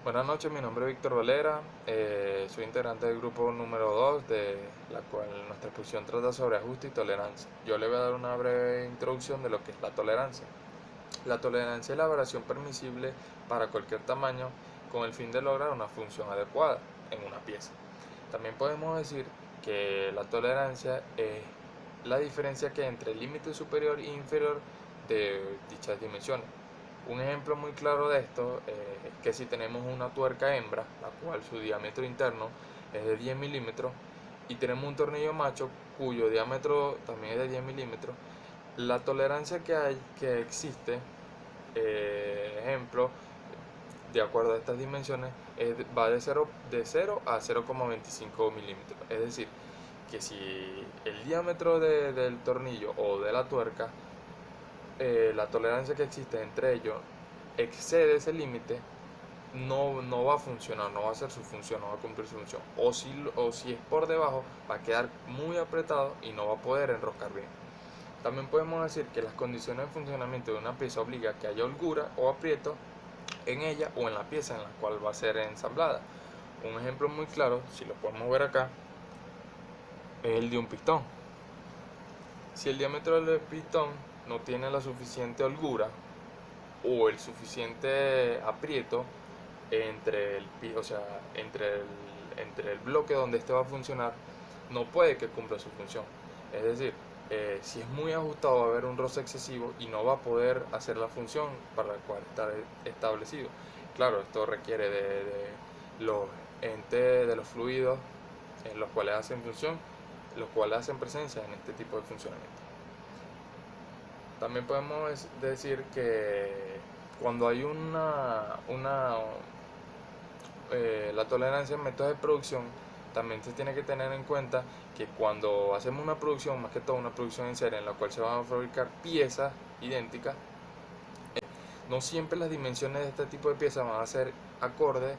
Buenas noches, mi nombre es Víctor Valera, soy integrante del grupo número 2 de la cual nuestra exposición trata sobre ajuste y tolerancia. Yo le voy a dar una breve introducción de lo que es la tolerancia. La tolerancia es la variación permisible para cualquier tamaño con el fin de lograr una función adecuada en una pieza. También podemos decir que la tolerancia es la diferencia que hay entre el límite superior e inferior de dichas dimensiones. Un ejemplo muy claro de esto es que si tenemos una tuerca hembra, la cual su diámetro interno es de 10 milímetros, y tenemos un tornillo macho cuyo diámetro también es de 10 milímetros, la tolerancia que existe, ejemplo, de acuerdo a estas dimensiones, va de 0 a 0,25 milímetros. Es decir, que si el diámetro del tornillo o de la tuerca, la tolerancia que existe entre ellos excede ese límite, no va a funcionar, no va a hacer su función, no va a cumplir su función. O si es por debajo, va a quedar muy apretado y no va a poder enroscar bien. También podemos decir que las condiciones de funcionamiento de una pieza obliga que haya holgura o aprieto en ella o en la pieza en la cual va a ser ensamblada. Un ejemplo muy claro, si lo podemos ver acá, es el de un pistón. Si el diámetro del pistón no tiene la suficiente holgura o el suficiente aprieto entre o sea, entre el bloque donde este va a funcionar, no puede que cumpla su función. Es decir, si es muy ajustado va a haber un roce excesivo y no va a poder hacer la función para la cual está establecido. Claro, esto requiere de los entes, de los fluidos en los cuales hacen función, los cuales hacen presencia en este tipo de funcionamiento. También podemos decir que cuando hay la tolerancia en métodos de producción, también se tiene que tener en cuenta que cuando hacemos una producción, más que todo una producción en serie en la cual se van a fabricar piezas idénticas, no siempre las dimensiones de este tipo de piezas van a ser acordes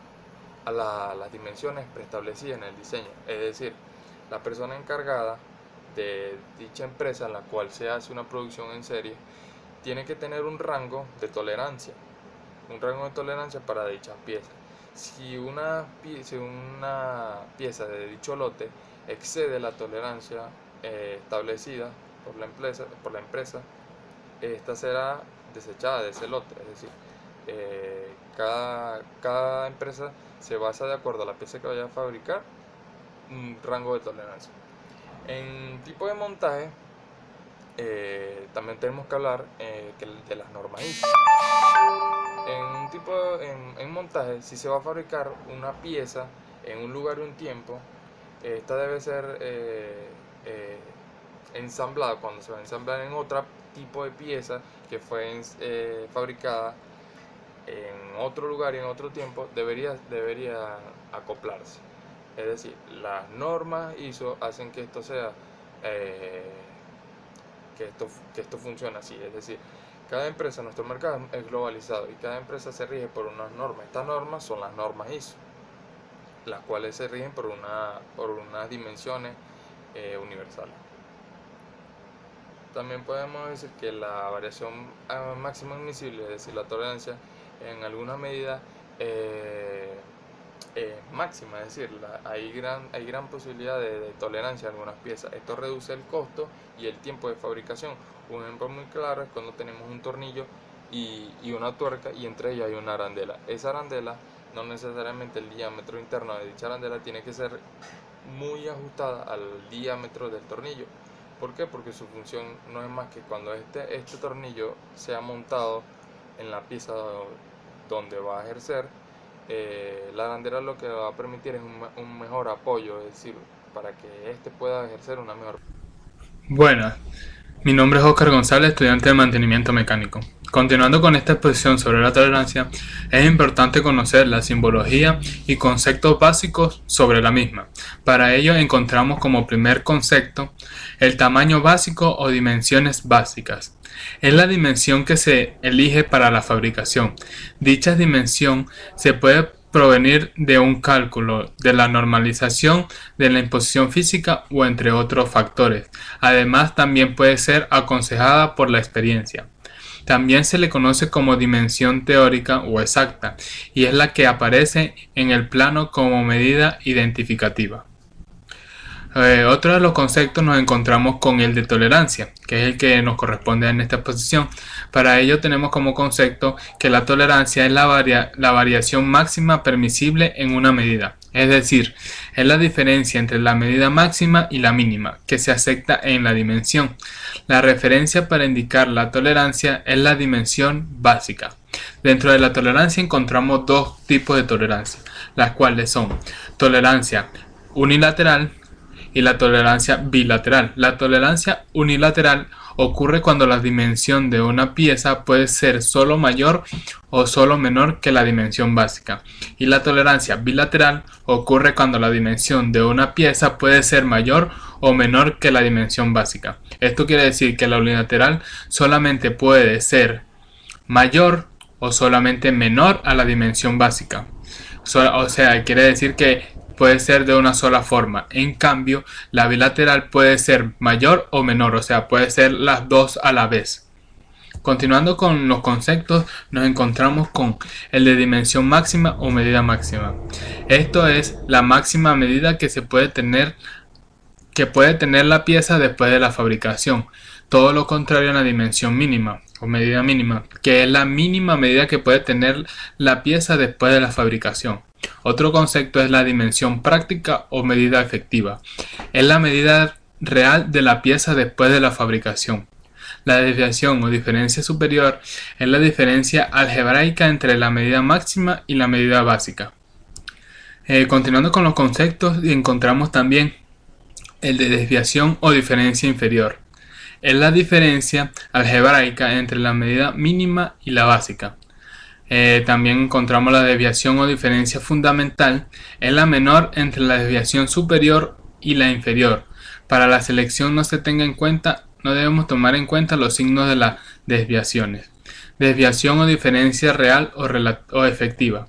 a las dimensiones preestablecidas en el diseño. Es decir, la persona encargada de dicha empresa en la cual se hace una producción en serie tiene que tener un rango de tolerancia para dichas piezas. Si una pieza de dicho lote excede la tolerancia establecida por la empresa, esta será desechada de ese lote. Es decir, cada empresa se basa de acuerdo a la pieza que vaya a fabricar un rango de tolerancia. En tipo de montaje, también tenemos que hablar de las normas ISO. En montaje, si se va a fabricar una pieza en un lugar y un tiempo, esta debe ser ensamblada cuando se va a ensamblar en otro tipo de pieza que fue fabricada en otro lugar y en otro tiempo, debería acoplarse. Es decir, las normas ISO hacen que esto sea que esto funcione así. Es decir, cada empresa, nuestro mercado es globalizado y cada empresa se rige por unas normas. Estas normas son las normas ISO, las cuales se rigen por unas dimensiones universales. También podemos decir que la variación máxima admisible, es decir, la tolerancia, en alguna medida máxima, es decir, hay gran posibilidad de tolerancia en algunas piezas. Esto reduce el costo y el tiempo de fabricación. Un ejemplo muy claro es cuando tenemos un tornillo y una tuerca y entre ellas hay una arandela. Esa arandela, no necesariamente el diámetro interno de dicha arandela tiene que ser muy ajustada al diámetro del tornillo. ¿Por qué? Porque su función no es más que cuando este tornillo sea montado en la pieza donde va a ejercer, la arandela lo que va a permitir es un mejor apoyo, es decir, para que éste pueda ejercer una mejor. Buenas, mi nombre es Oscar González, estudiante de mantenimiento mecánico. Continuando con esta exposición sobre la tolerancia, es importante conocer la simbología y conceptos básicos sobre la misma. Para ello encontramos como primer concepto el tamaño básico o dimensiones básicas. Es la dimensión que se elige para la fabricación. Dicha dimensión se puede provenir de un cálculo, de la normalización, de la imposición física o entre otros factores. Además, también puede ser aconsejada por la experiencia. También se le conoce como dimensión teórica o exacta, y es la que aparece en el plano como medida identificativa. Otro de los conceptos nos encontramos con el de tolerancia, que es el que nos corresponde en esta exposición. Para ello tenemos como concepto que la tolerancia es la variación máxima permisible en una medida, es decir, es la diferencia entre la medida máxima y la mínima que se acepta en la dimensión. La referencia para indicar la tolerancia es la dimensión básica. Dentro de la tolerancia encontramos dos tipos de tolerancia, las cuales son tolerancia unilateral y la tolerancia bilateral. La tolerancia unilateral ocurre cuando la dimensión de una pieza puede ser solo mayor o solo menor que la dimensión básica. Y la tolerancia bilateral ocurre cuando la dimensión de una pieza puede ser mayor o menor que la dimensión básica. Esto quiere decir que la unilateral solamente puede ser mayor o solamente menor a la dimensión básica. O sea, quiere decir que puede ser de una sola forma. En cambio, la bilateral puede ser mayor o menor, o sea, puede ser las dos a la vez. Continuando con los conceptos, nos encontramos con el de dimensión máxima o medida máxima. Esto es la máxima medida que puede tener la pieza después de la fabricación. Todo lo contrario a la dimensión mínima o medida mínima, que es la mínima medida que puede tener la pieza después de la fabricación. Otro concepto es la dimensión práctica o medida efectiva. Es la medida real de la pieza después de la fabricación. La desviación o diferencia superior es la diferencia algebraica entre la medida máxima y la medida básica. Continuando con los conceptos, encontramos también el de desviación o diferencia inferior. Es la diferencia algebraica entre la medida mínima y la básica. También encontramos la desviación o diferencia fundamental, es la menor entre la desviación superior y la inferior. Para la selección no debemos tomar en cuenta los signos de las desviaciones. Desviación o diferencia real o efectiva.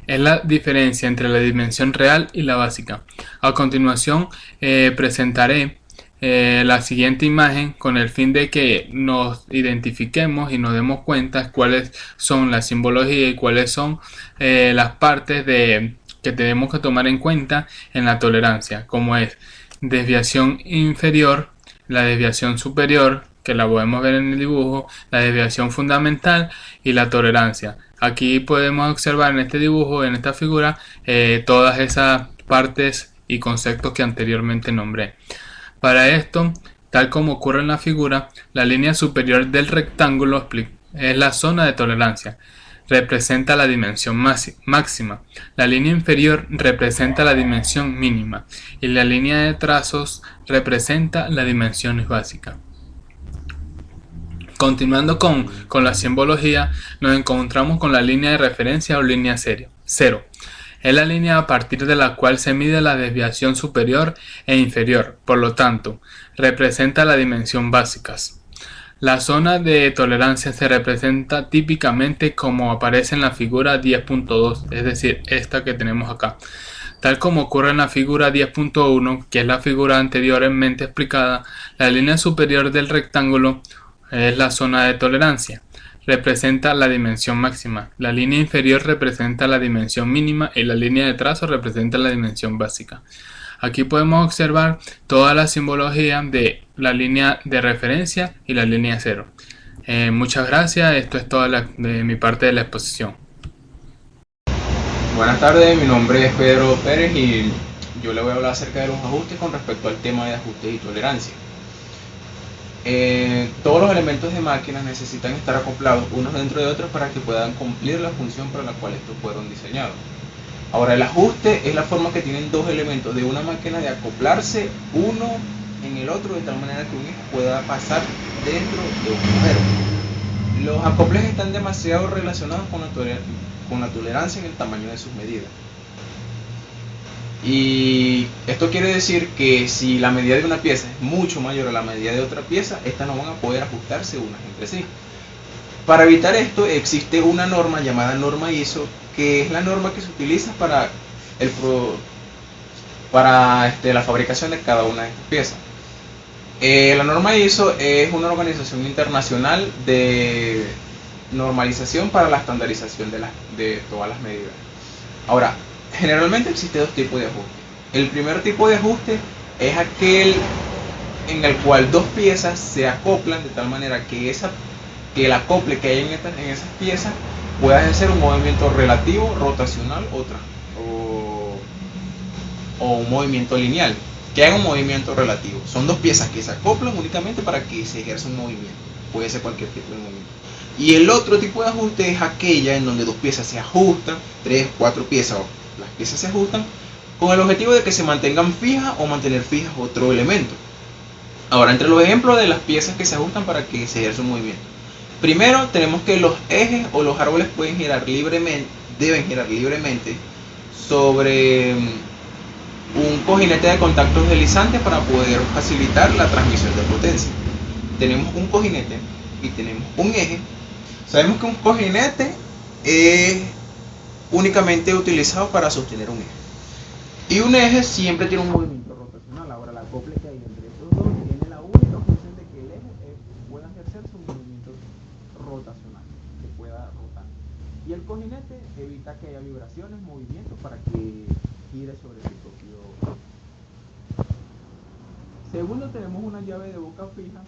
Es la diferencia entre la dimensión real y la básica. A continuación presentaré la siguiente imagen con el fin de que nos identifiquemos y nos demos cuenta cuáles son la simbología y cuáles son las partes que tenemos que tomar en cuenta en la tolerancia, como es desviación inferior, la desviación superior, que la podemos ver en el dibujo, la desviación fundamental y la tolerancia. Aquí podemos observar en este dibujo, en esta figura, todas esas partes y conceptos que anteriormente nombré. Para esto, tal como ocurre en la figura, la línea superior del rectángulo es la zona de tolerancia, representa la dimensión máxima, la línea inferior representa la dimensión mínima y la línea de trazos representa la dimensión básica. Continuando con la simbología, nos encontramos con la línea de referencia o línea cero. Es la línea a partir de la cual se mide la desviación superior e inferior, por lo tanto, representa la dimensión básicas. La zona de tolerancia se representa típicamente como aparece en la figura 10.2, es decir, esta que tenemos acá. Tal como ocurre en la figura 10.1, que es la figura anteriormente explicada, la línea superior del rectángulo es la zona de tolerancia. Representa la dimensión máxima, la línea inferior representa la dimensión mínima y la línea de trazo representa la dimensión básica. Aquí podemos observar toda la simbología de la línea de referencia y la línea cero. Muchas gracias, esto es todo de mi parte de la exposición. Buenas tardes, mi nombre es Pedro Pérez y yo le voy a hablar acerca de los ajustes con respecto al tema de ajustes y tolerancia. Todos los elementos de máquinas necesitan estar acoplados unos dentro de otros para que puedan cumplir la función para la cual estos fueron diseñados. Ahora, el ajuste es la forma que tienen dos elementos de una máquina de acoplarse uno en el otro de tal manera que un eje pueda pasar dentro de un agujero. Los acoples están demasiado relacionados con la tolerancia en el tamaño de sus medidas. Y esto quiere decir que si la medida de una pieza es mucho mayor a la medida de otra pieza, estas no van a poder ajustarse unas entre sí. Para evitar esto existe una norma llamada norma ISO, que es la norma que se utiliza para la fabricación de cada una de estas piezas. La norma ISO es una organización internacional de normalización para la estandarización de todas las medidas. Ahora, generalmente existe dos tipos de ajuste. El primer tipo de ajuste es aquel en el cual dos piezas se acoplan de tal manera que el acople que hay en esas piezas pueda ejercer un movimiento relativo, rotacional o un movimiento lineal, que haga un movimiento relativo. Son dos piezas que se acoplan únicamente para que se ejerza un movimiento. Puede ser cualquier tipo de movimiento. Y el otro tipo de ajuste es aquella en donde dos piezas se ajustan, 3, 4 piezas, o las piezas se ajustan, con el objetivo de que se mantengan fijas o mantener fijas otro elemento. Ahora, entre los ejemplos de las piezas que se ajustan para que se ejerza un movimiento. Primero, tenemos que los ejes o los árboles deben girar libremente sobre un cojinete de contactos deslizantes para poder facilitar la transmisión de potencia. Tenemos un cojinete y tenemos un eje. Sabemos que un cojinete es únicamente utilizado para sostener un eje. Y un eje siempre tiene un movimiento rotacional. Ahora, la acople que hay entre estos dos tiene la única función de que el eje pueda ejercerse un movimiento rotacional, que pueda rotar. Y el cojinete evita que haya vibraciones, movimientos, para que gire sobre su propio. Segundo, tenemos una llave de boca fija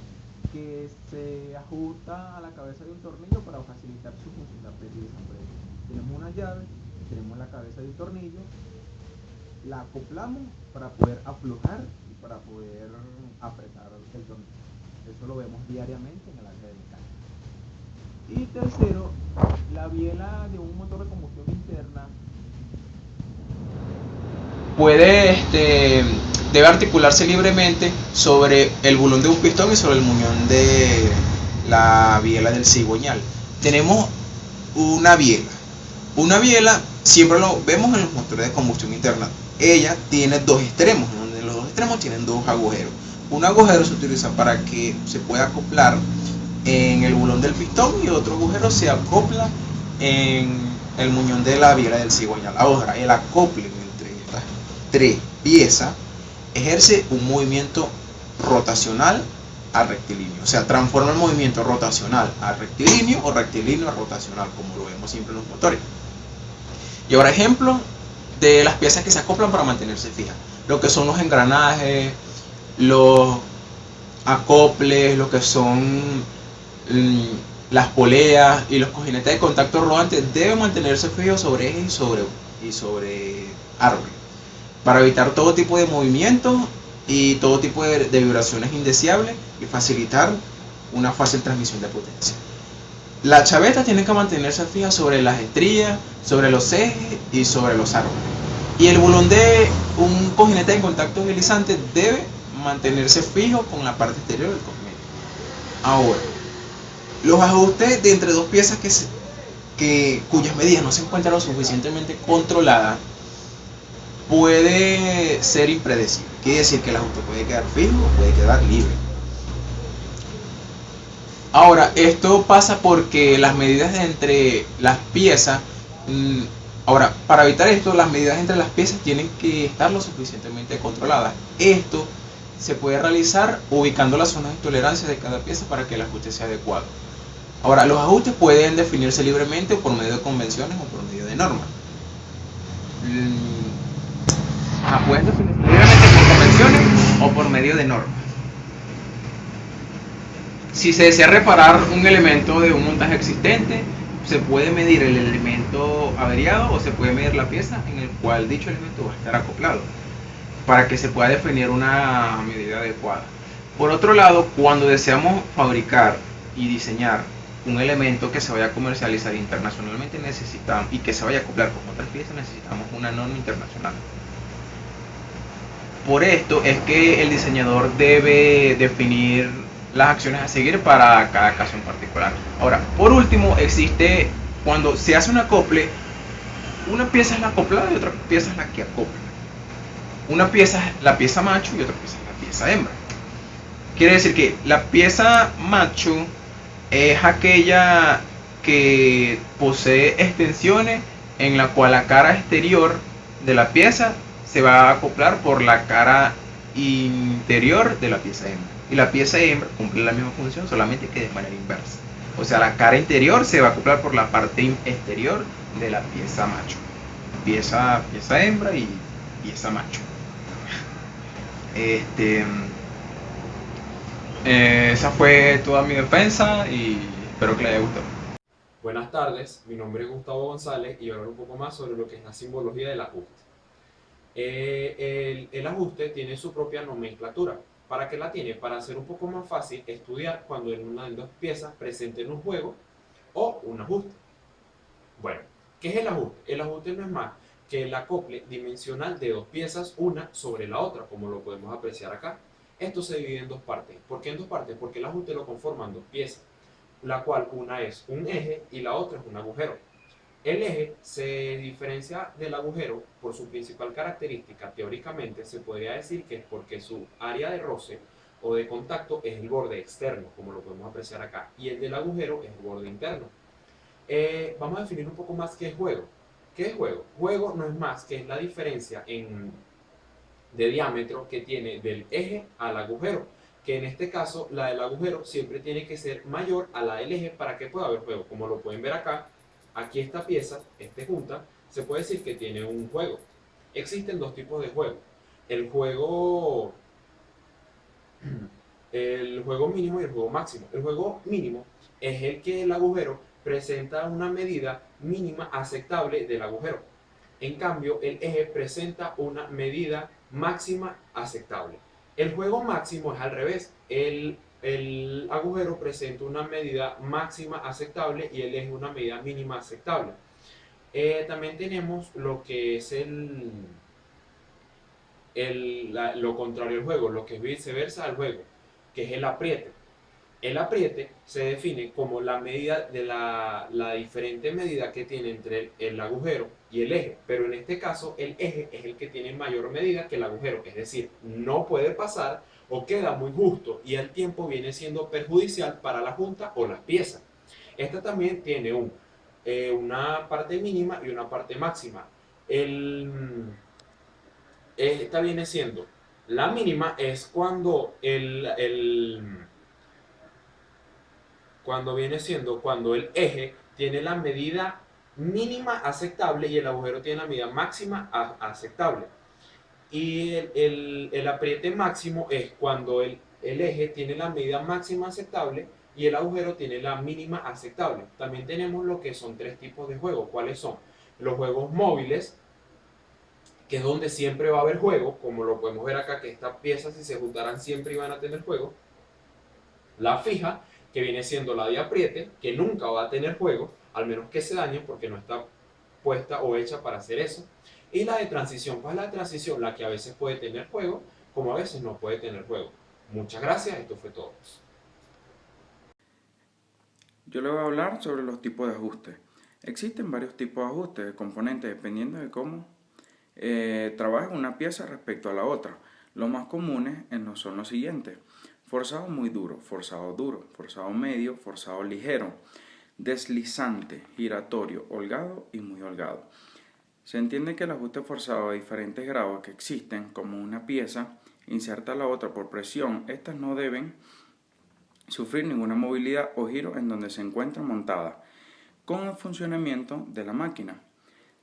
que se ajusta a la cabeza de un tornillo para facilitar su función de apretar y desapretar. Tenemos una llave, tenemos la cabeza de un tornillo, la acoplamos para poder aflojar y para poder apretar el tornillo. Eso lo vemos diariamente en el área de mecánica. Y tercero, la biela de un motor de combustión interna debe articularse libremente sobre el bulón de un pistón y sobre el muñón de la biela del cigüeñal. Tenemos una biela. Una biela siempre lo vemos en los motores de combustión interna. Ella tiene dos extremos, donde los dos extremos tienen dos agujeros. Un agujero se utiliza para que se pueda acoplar en el bulón del pistón y otro agujero se acopla en el muñón de la biela del cigüeñal. Ahora, el acople entre estas tres piezas ejerce un movimiento rotacional a rectilíneo. O sea, transforma el movimiento rotacional a rectilíneo o rectilíneo a rotacional, como lo vemos siempre en los motores. Y ahora, ejemplo de las piezas que se acoplan para mantenerse fijas. Lo que son los engranajes, los acoples, lo que son las poleas y los cojinetes de contacto rodantes deben mantenerse fijos sobre ejes y sobre árboles, para evitar todo tipo de movimientos y todo tipo de vibraciones indeseables y facilitar una fácil transmisión de potencia. La chaveta tiene que mantenerse fija sobre las estrías, sobre los ejes y sobre los árboles. Y el bulón de un cojinete de contacto deslizante debe mantenerse fijo con la parte exterior del cojinete. Ahora, los ajustes de entre dos piezas cuyas medidas no se encuentran lo suficientemente controladas puede ser impredecible. Quiere decir que el ajuste puede quedar fijo o puede quedar libre. Ahora, esto pasa porque las medidas entre las piezas, ahora, para evitar esto, las medidas entre las piezas tienen que estar lo suficientemente controladas. Esto se puede realizar ubicando las zonas de tolerancia de cada pieza para que el ajuste sea adecuado. Ahora, los ajustes pueden definirse libremente por medio de convenciones o por medio de normas. Pueden definirse libremente por convenciones o por medio de normas. Si se desea reparar un elemento de un montaje existente, se puede medir el elemento averiado o se puede medir la pieza en el cual dicho elemento va a estar acoplado, para que se pueda definir una medida adecuada. Por otro lado, cuando deseamos fabricar y diseñar un elemento que se vaya a comercializar internacionalmente y que se vaya a acoplar con otras piezas, necesitamos una norma internacional. Por esto es que el diseñador debe definir las acciones a seguir para cada caso en particular. Ahora, por último, existe cuando se hace un acople, una pieza es la acoplada y otra pieza es la que acopla. Una pieza es la pieza macho y otra pieza es la pieza hembra. Quiere decir que la pieza macho es aquella que posee extensiones en la cual la cara exterior de la pieza se va a acoplar por la cara interior de la pieza hembra. y la pieza hembra cumple la misma función, solamente que de manera inversa. O sea, la cara interior se va a acoplar por la parte exterior de la pieza macho. Pieza hembra y pieza macho. Esa fue toda mi defensa y espero que les haya gustado. Buenas tardes, mi nombre es Gustavo González y voy a hablar un poco más sobre lo que es la simbología del ajuste. El ajuste tiene su propia nomenclatura. ¿Para qué la tiene? Para hacer un poco más fácil estudiar cuando en una de las piezas presenten un juego o un ajuste. Bueno, ¿qué es el ajuste? El ajuste no es más que el acople dimensional de dos piezas, una sobre la otra, como lo podemos apreciar acá. Esto se divide en dos partes. ¿Por qué en dos partes? Porque el ajuste lo conforman dos piezas, la cual una es un eje y la otra es un agujero. El eje se diferencia del agujero por su principal característica. Teóricamente se podría decir que es porque su área de roce o de contacto es el borde externo, como lo podemos apreciar acá, y el del agujero es el borde interno. Vamos a definir un poco más qué es juego. ¿Qué es juego? Juego no es más que la diferencia de diámetro que tiene del eje al agujero, que en este caso la del agujero siempre tiene que ser mayor a la del eje para que pueda haber juego. Como lo pueden ver acá, aquí esta pieza, junta, se puede decir que tiene un juego. Existen dos tipos de juego. El juego mínimo y el juego máximo. El juego mínimo es el que el agujero presenta una medida mínima aceptable del agujero. En cambio, el eje presenta una medida máxima aceptable. El juego máximo es al revés. El agujero presenta una medida máxima aceptable y el eje una medida mínima aceptable. También tenemos lo que es lo contrario al juego, lo que es viceversa al juego, que es el apriete. El apriete se define como la medida de la diferente medida que tiene entre el agujero y el eje, pero en este caso el eje es el que tiene mayor medida que el agujero, es decir, no puede pasar o queda muy justo y el tiempo viene siendo perjudicial para la junta o las piezas. Esta también tiene una parte mínima y una parte máxima. Esta viene siendo, la mínima es cuando cuando el eje tiene la medida mínima aceptable y el agujero tiene la medida máxima aceptable. Y el apriete máximo es cuando el eje tiene la medida máxima aceptable y el agujero tiene la mínima aceptable. También tenemos lo que son tres tipos de juegos. ¿Cuáles son? Los juegos móviles, que es donde siempre va a haber juego, como lo podemos ver acá, que estas piezas si se juntaran siempre iban a tener juego. La fija, que viene siendo la de apriete, que nunca va a tener juego, al menos que se dañe porque no está puesta o hecha para hacer eso. Y la de transición, ¿cuál es la de transición? La que a veces puede tener juego, como a veces no puede tener juego. Muchas gracias, esto fue todo. Yo le voy a hablar sobre los tipos de ajustes. Existen varios tipos de ajustes de componentes dependiendo de cómo trabaja una pieza respecto a la otra. Los más comunes son los siguientes: forzado muy duro, forzado medio, forzado ligero, deslizante, giratorio, holgado y muy holgado. Se entiende que el ajuste forzado a diferentes grados que existen, como una pieza inserta a la otra por presión, estas no deben sufrir ninguna movilidad o giro en donde se encuentran montadas, con el funcionamiento de la máquina.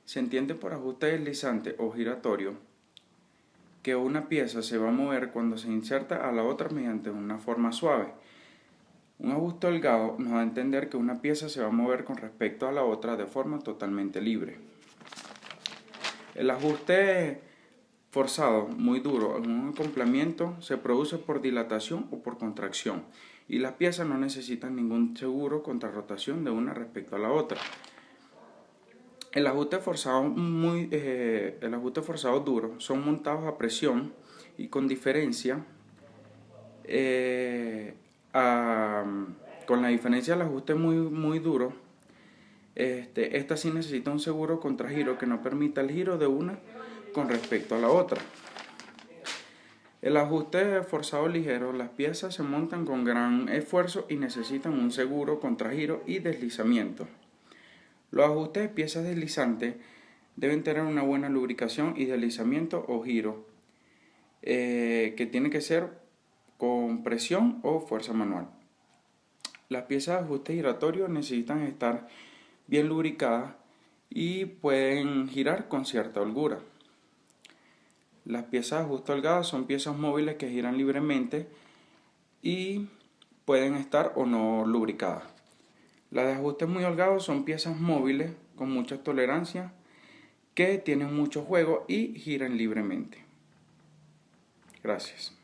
Se entiende por ajuste deslizante o giratorio que una pieza se va a mover cuando se inserta a la otra mediante una forma suave. Un ajuste holgado nos da a entender que una pieza se va a mover con respecto a la otra de forma totalmente libre. El ajuste forzado muy duro en un acoplamiento se produce por dilatación o por contracción y las piezas no necesitan ningún seguro contra rotación de una respecto a la otra. El ajuste forzado duro son montados a presión y con diferencia con la diferencia del ajuste muy duro. Esta sí necesita un seguro contra giro que no permita el giro de una con respecto a la otra. El ajuste forzado ligero, las piezas se montan con gran esfuerzo y necesitan un seguro contra giro y deslizamiento. Los ajustes de piezas deslizantes deben tener una buena lubricación y deslizamiento o giro, que tiene que ser con presión o fuerza manual. Las piezas de ajuste giratorio necesitan estar bien lubricadas y pueden girar con cierta holgura. Las piezas de ajuste holgadas son piezas móviles que giran libremente y pueden estar o no lubricadas. Las de ajuste muy holgados son piezas móviles con mucha tolerancia que tienen mucho juego y giran libremente. Gracias.